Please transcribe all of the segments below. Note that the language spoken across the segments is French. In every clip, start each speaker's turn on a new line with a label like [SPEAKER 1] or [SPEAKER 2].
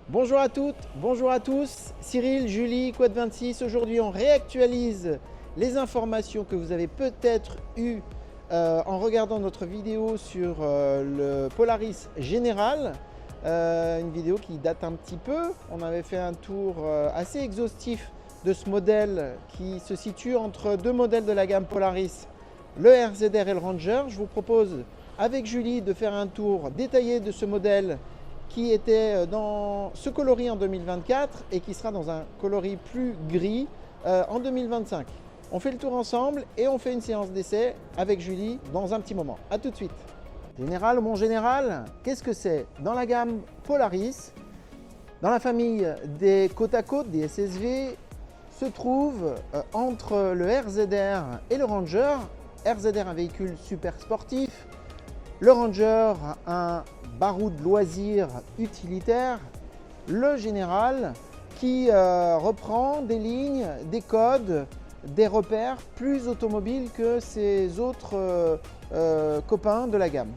[SPEAKER 1] Bonjour à toutes, bonjour à tous, Cyril, Julie, Quad 26. Aujourd'hui, on réactualise les informations que vous avez peut-être eues en regardant notre vidéo sur le Polaris Général. Une vidéo qui date un petit peu. On avait fait un tour assez exhaustif de ce modèle qui se situe entre deux modèles de la gamme Polaris, le RZR et le Ranger. Je vous propose avec Julie de faire un tour détaillé de ce modèle qui était dans ce coloris en 2024 et qui sera dans un coloris plus gris en 2025. On fait le tour ensemble et on fait une séance d'essai avec Julie dans un petit moment. A tout de suite. Général, mon général, qu'est-ce que c'est? Dans la gamme Polaris, dans la famille des côte à côte, des SSV, se trouve entre le RZR et le Ranger. RZR, un véhicule super sportif. Le Ranger, un baroud loisir utilitaire. Le Général, qui reprend des lignes, des codes, des repères plus automobiles que ses autres copains de la gamme.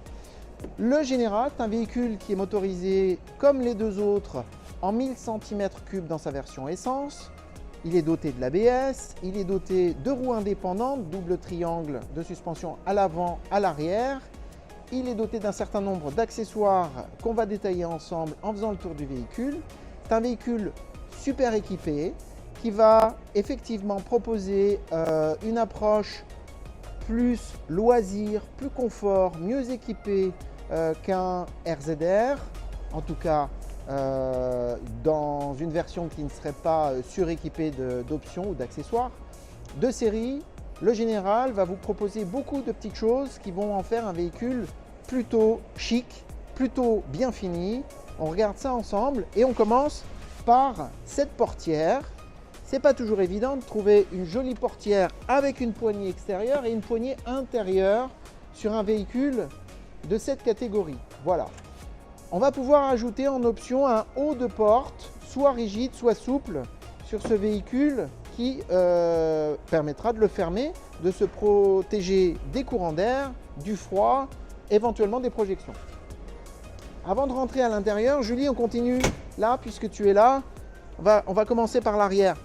[SPEAKER 1] Le Général est un véhicule qui est motorisé comme les deux autres en 1000 cm3 dans sa version essence. Il est doté de l'ABS, il est doté de roues indépendantes, double triangle de suspension à l'avant, à l'arrière. Il est doté d'un certain nombre d'accessoires qu'on va détailler ensemble en faisant le tour du véhicule. C'est un véhicule super équipé qui va effectivement proposer une approche plus loisir, plus confort, mieux équipé qu'un RZR. En tout cas, dans une version qui ne serait pas suréquipée d'options ou d'accessoires. De série, le Général va vous proposer beaucoup de petites choses qui vont en faire un véhicule plutôt chic, plutôt bien fini. On regarde ça ensemble et on commence par cette portière. C'est pas toujours évident de trouver une jolie portière avec une poignée extérieure et une poignée intérieure sur un véhicule de cette catégorie. Voilà. On va pouvoir ajouter en option un haut de porte, soit rigide, soit souple, sur ce véhicule qui permettra de le fermer, de se protéger des courants d'air, du froid, éventuellement des projections. Avant de rentrer à l'intérieur, Julie, on continue là, puisque tu es là. On va commencer par l'arrière.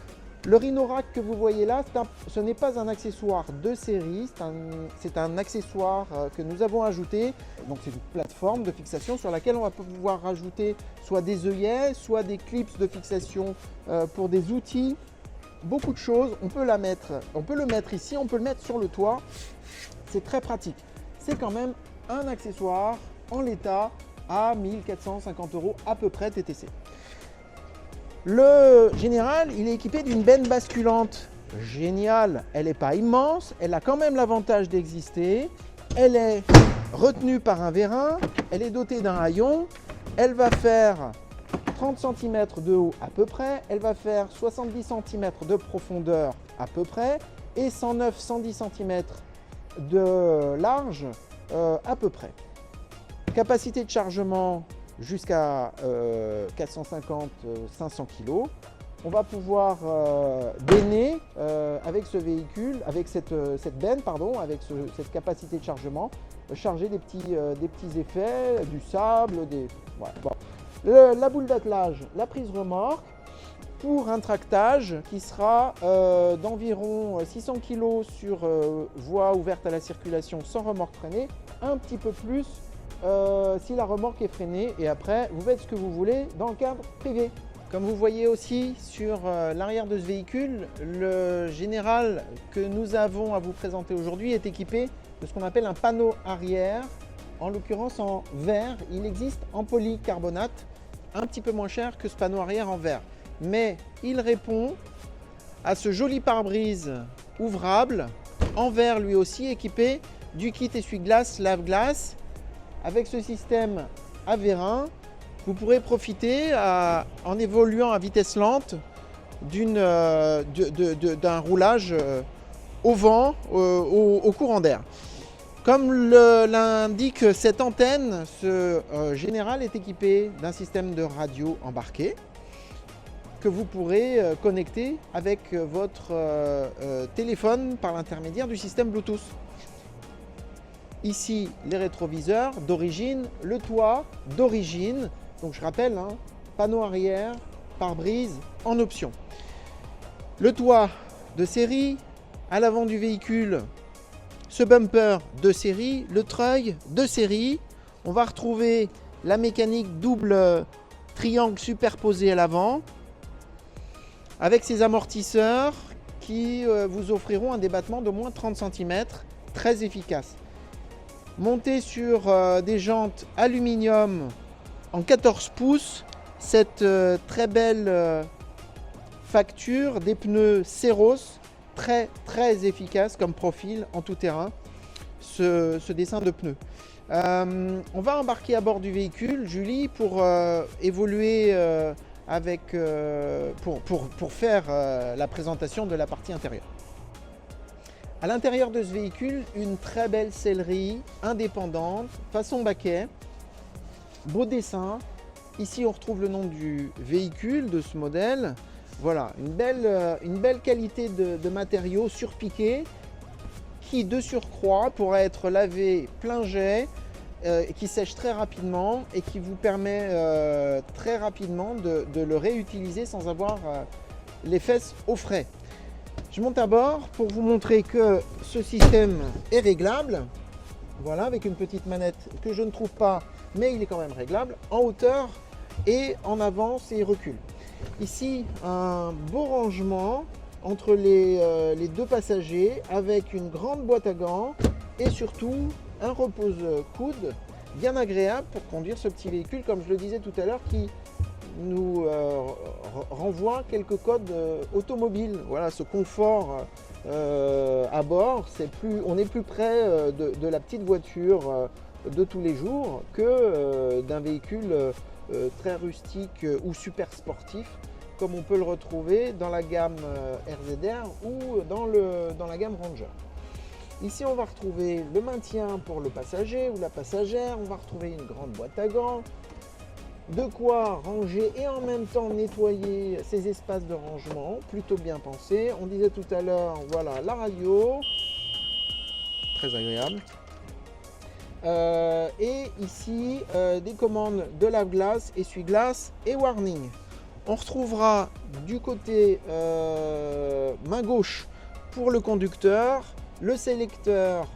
[SPEAKER 1] Le Rhino-Rack que vous voyez là, ce n'est pas un accessoire de série, c'est un accessoire que nous avons ajouté. Donc c'est une plateforme de fixation sur laquelle on va pouvoir rajouter soit des œillets, soit des clips de fixation pour des outils. Beaucoup de choses, on peut le mettre ici, on peut le mettre sur le toit. C'est très pratique. C'est quand même un accessoire en l'état à 1450 € à peu près TTC. Le Général, il est équipé d'une benne basculante. Génial, elle n'est pas immense, elle a quand même l'avantage d'exister. Elle est retenue par un vérin, elle est dotée d'un haillon, elle va faire 30 cm de haut à peu près, elle va faire 70 cm de profondeur à peu près et 109-110 cm de large à peu près. Capacité de chargement jusqu'à 450-500 kg. On va pouvoir benner avec ce véhicule, avec cette benne, pardon, avec cette capacité de chargement, charger des petits effets, du sable, voilà. Bon. La boule d'attelage, la prise remorque, pour un tractage qui sera d'environ 600 kg sur voie ouverte à la circulation sans remorque freinée, un petit peu plus si la remorque est freinée, et après vous faites ce que vous voulez dans le cadre privé. Comme vous voyez aussi sur l'arrière de ce véhicule, le Général que nous avons à vous présenter aujourd'hui est équipé de ce qu'on appelle un panneau arrière, en l'occurrence en verre. Il existe en polycarbonate, un petit peu moins cher que ce panneau arrière en verre, mais il répond à ce joli pare-brise ouvrable en verre, lui aussi équipé du kit essuie-glace lave-glace. Avec ce système à vérin, vous pourrez profiter en évoluant à vitesse lente d'un roulage au vent, au courant d'air. Comme l'indique cette antenne, ce Général est équipé d'un système de radio embarqué que vous pourrez connecter avec votre téléphone par l'intermédiaire du système Bluetooth. Ici, les rétroviseurs d'origine, le toit d'origine. Donc je rappelle, hein, panneau arrière, pare-brise en option. Le toit de série, à l'avant du véhicule, ce bumper de série, le treuil de série. On va retrouver la mécanique double triangle superposé à l'avant, avec ces amortisseurs qui vous offriront un débattement de moins 30 cm, très efficace. Monté sur des jantes aluminium en 14 pouces, cette très belle facture des pneus Ceros, très efficace comme profil en tout terrain, ce dessin de pneus. On va embarquer à bord du véhicule, Julie, pour évoluer pour faire la présentation de la partie intérieure. À l'intérieur de ce véhicule, une très belle sellerie indépendante, façon baquet, beau dessin. Ici, on retrouve le nom du véhicule, de ce modèle. Voilà, une belle qualité de matériaux surpiqués qui, de surcroît, pourra être lavé plein jet, qui sèche très rapidement et qui vous permet très rapidement de le réutiliser sans avoir les fesses au frais. Je monte à bord pour vous montrer que ce système est réglable. Voilà, avec une petite manette que je ne trouve pas, mais il est quand même réglable, en hauteur et en avance et recul. Ici, un beau rangement entre les deux passagers avec une grande boîte à gants et surtout un repose-coude bien agréable pour conduire ce petit véhicule, comme je le disais tout à l'heure, qui nous renvoie quelques codes automobiles. Voilà, ce confort à bord, on est plus près de la petite voiture de tous les jours que d'un véhicule très rustique ou super sportif, comme on peut le retrouver dans la gamme RZR ou dans la gamme Ranger. Ici, on va retrouver le maintien pour le passager ou la passagère, on va retrouver une grande boîte à gants, de quoi ranger et en même temps nettoyer ces espaces de rangement, plutôt bien pensé. On disait tout à l'heure, voilà, la radio, très agréable. Et ici, des commandes de lave-glace, essuie-glace et warning. On retrouvera du côté main gauche pour le conducteur, le sélecteur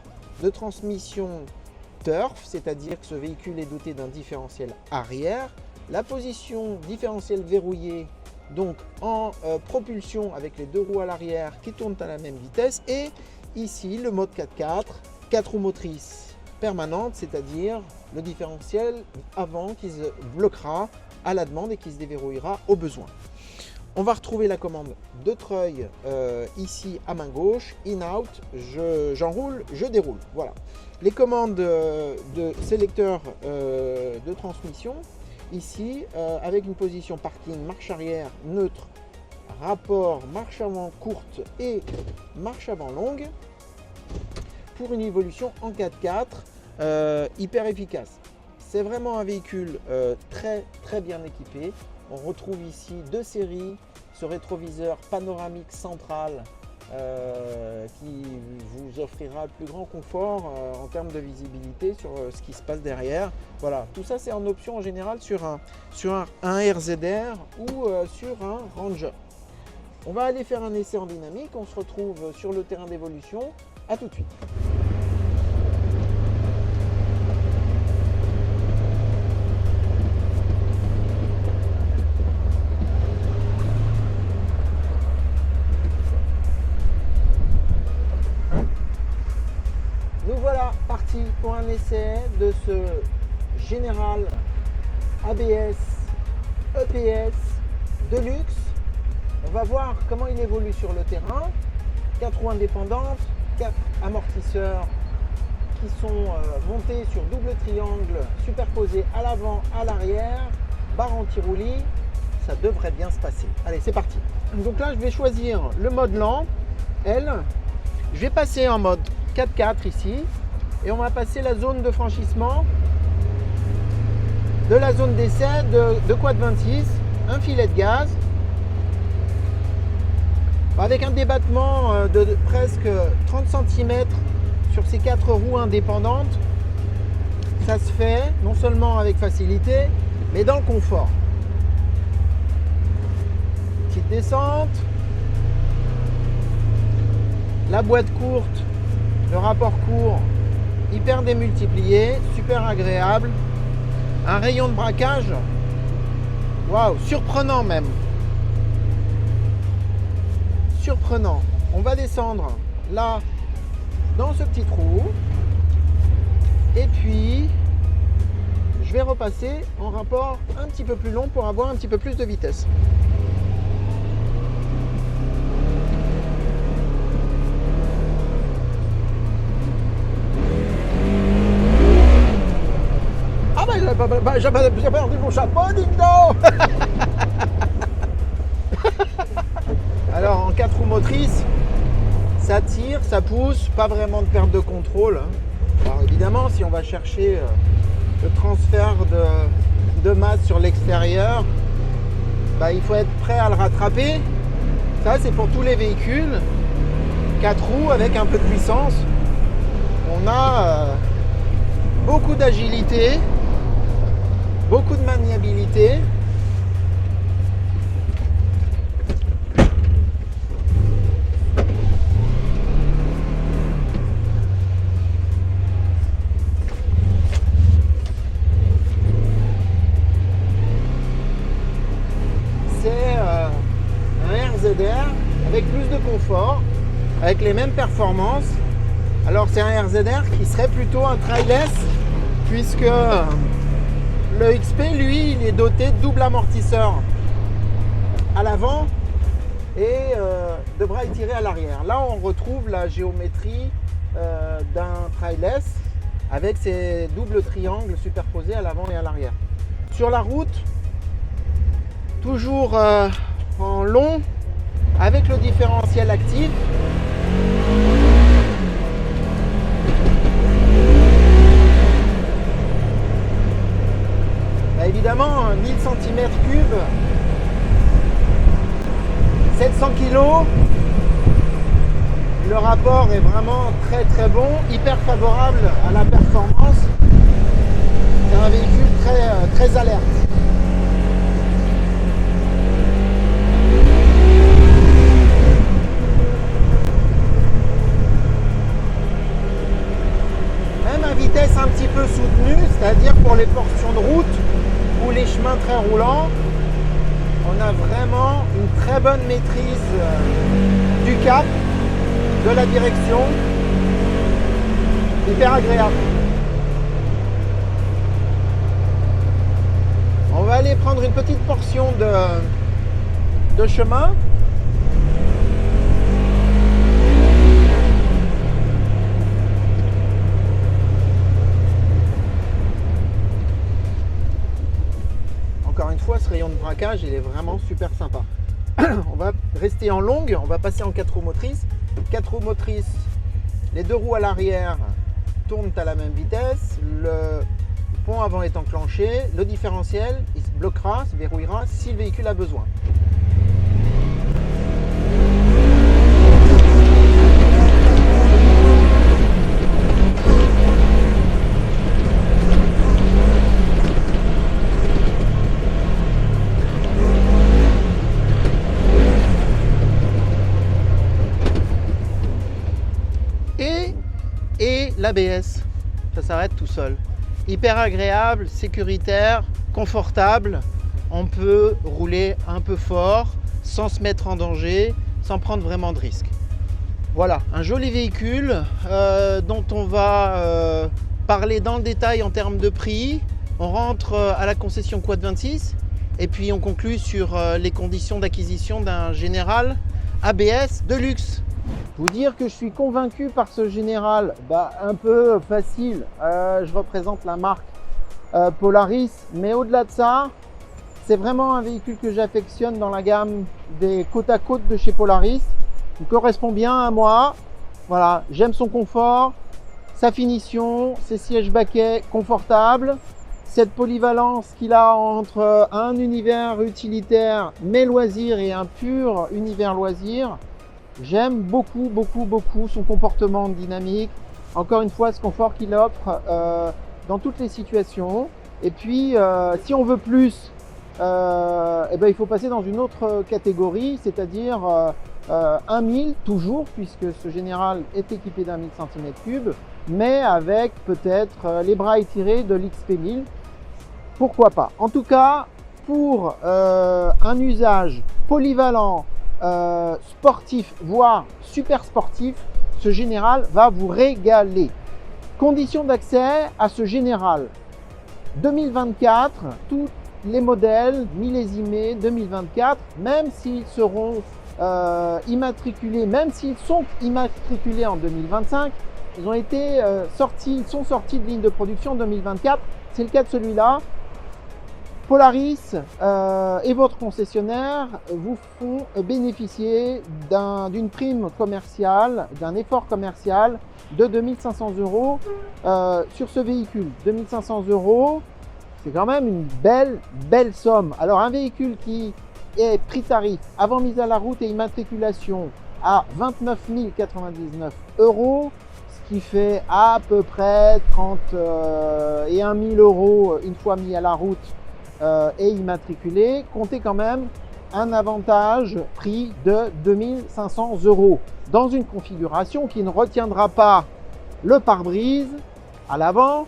[SPEAKER 1] de transmission Turf, c'est-à-dire que ce véhicule est doté d'un différentiel arrière, la position différentiel verrouillé, donc en propulsion avec les deux roues à l'arrière qui tournent à la même vitesse, et ici le mode 4x4, 4 roues motrices permanentes, c'est-à-dire le différentiel avant qui se bloquera à la demande et qui se déverrouillera au besoin. On va retrouver la commande de treuil ici à main gauche, in-out, j'enroule, je déroule. Voilà. Les commandes de sélecteur de transmission, ici, avec une position parking, marche arrière neutre, rapport marche avant courte et marche avant longue, pour une évolution en 4x4 hyper efficace. C'est vraiment un véhicule très bien équipé. On retrouve ici deux séries, ce rétroviseur panoramique central qui vous offrira le plus grand confort en termes de visibilité sur ce qui se passe derrière. Voilà, tout ça c'est en option en général sur un RZR ou sur un Ranger. On va aller faire un essai en dynamique, on se retrouve sur le terrain d'évolution. À tout de suite. Nous voilà partis pour un essai de ce Général ABS EPS de luxe. On va voir comment il évolue sur le terrain. 4 roues indépendantes, 4 amortisseurs qui sont montés sur double triangle superposés à l'avant, à l'arrière, barre anti-roulis. Ça devrait bien se passer. Allez, c'est parti. Donc là, je vais choisir le mode lent, L. Je vais passer en mode 4x4 ici et on va passer la zone de franchissement de la zone d'essai de quad 26, un filet de gaz avec un débattement de presque 30 cm sur ces 4 roues indépendantes. Ça se fait non seulement avec facilité mais dans le confort. descente. La boîte courte, le rapport court, hyper démultiplié, super agréable. Un rayon de braquage, waouh, surprenant même. Surprenant. On va descendre là, dans ce petit trou. Et puis, je vais repasser en rapport un petit peu plus long pour avoir un petit peu plus de vitesse. Ah bah j'ai perdu mon chapeau, dis donc. Alors en 4 roues motrices, ça tire, ça pousse, pas vraiment de perte de contrôle. Alors évidemment, si on va chercher le transfert de masse sur l'extérieur, bah, il faut être prêt à le rattraper. Ça, c'est pour tous les véhicules. 4 roues avec un peu de puissance. On a beaucoup d'agilité, beaucoup de maniabilité. RZR avec plus de confort, avec les mêmes performances. Alors c'est un RZR qui serait plutôt un trailless, puisque le XP, lui, il est doté de double amortisseur à l'avant et de bras étirés à l'arrière. Là, on retrouve la géométrie d'un trailless avec ces doubles triangles superposés à l'avant et à l'arrière. Sur la route, toujours en long, avec le différentiel actif. Bah évidemment, 1000 cm3, 700 kg, le rapport est vraiment très très bon, hyper favorable à la performance. C'est un véhicule très alerte. Vitesse un petit peu soutenue, c'est-à-dire pour les portions de route ou les chemins très roulants, on a vraiment une très bonne maîtrise du cap, de la direction, hyper agréable. On va aller prendre une petite portion de chemin. Encore une fois, ce rayon de braquage, il est vraiment super sympa. On va rester en longue, on va passer en 4 roues motrices. 4 roues motrices, les 2 roues à l'arrière tournent à la même vitesse. Le pont avant est enclenché. Le différentiel, il se bloquera, se verrouillera si le véhicule a besoin. Et l'ABS, ça s'arrête tout seul. Hyper agréable, sécuritaire, confortable. On peut rouler un peu fort sans se mettre en danger, sans prendre vraiment de risques. Voilà, un joli véhicule dont on va parler dans le détail en termes de prix. On rentre à la concession Quad 26 et puis on conclut sur les conditions d'acquisition d'un Général ABS de luxe. Vous dire que je suis convaincu par ce Général, bah, un peu facile. Je représente la marque Polaris, mais au-delà de ça, c'est vraiment un véhicule que j'affectionne dans la gamme des côte à côte de chez Polaris. Il correspond bien à moi. Voilà, j'aime son confort, sa finition, ses sièges baquets confortables, cette polyvalence qu'il a entre un univers utilitaire mais loisir et un pur univers loisir. J'aime beaucoup son comportement dynamique. Encore une fois, ce confort qu'il offre dans toutes les situations. Et puis, si on veut plus, eh ben, il faut passer dans une autre catégorie, c'est-à-dire 1000 toujours, puisque ce général est équipé d'1000 cm3, mais avec peut-être les bras étirés de l'XP 1000. Pourquoi pas? En tout cas, pour un usage polyvalent, sportif, voire super sportif, ce général va vous régaler. Conditions d'accès à ce général 2024, tous les modèles millésimés 2024, même s'ils seront immatriculés, même s'ils sont immatriculés en 2025, ils ont été ils sont sortis de ligne de production en 2024. C'est le cas de celui-là. Polaris et votre concessionnaire vous font bénéficier d'une prime commerciale, d'un effort commercial de 2500 € sur ce véhicule. 2500 €, c'est quand même une belle somme. Alors un véhicule qui est prix tarif avant mise à la route et immatriculation à 29 099 €, ce qui fait à peu près 31 000 € une fois mis à la route et immatriculé, comptez quand même un avantage prix de 2500 € dans une configuration qui ne retiendra pas le pare-brise à l'avant,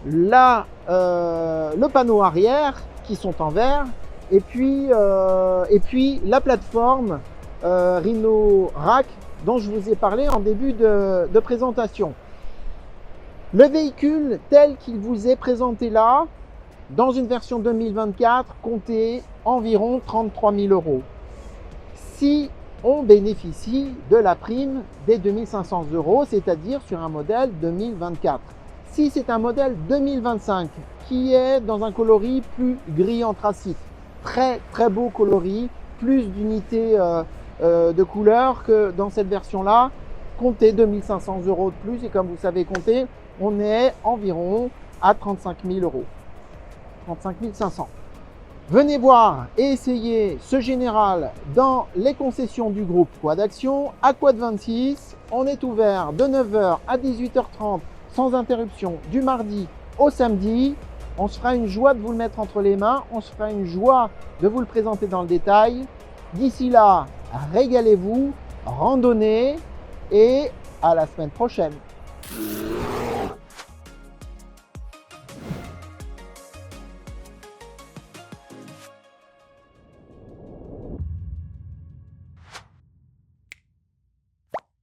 [SPEAKER 1] le panneau arrière qui sont en verre et puis la plateforme Rhino-Rack dont je vous ai parlé en début de présentation. Le véhicule tel qu'il vous est présenté là, dans une version 2024, comptez environ 33 000 € si on bénéficie de la prime des 2500 €, c'est-à-dire sur un modèle 2024. Si c'est un modèle 2025 qui est dans un coloris plus gris anthracite, très beau coloris, plus d'unités de couleur que dans cette version-là, comptez 2500 € de plus et comme vous savez compter, on est environ à 35 000 €. 35 500. Venez voir et essayer ce général dans les concessions du groupe Quad Action à Quad 26. On est ouvert de 9 h à 18 h 30 sans interruption du mardi au samedi. On se fera une joie de vous le mettre entre les mains. On se fera une joie de vous le présenter dans le détail. D'ici là, régalez-vous, randonnez et à la semaine prochaine.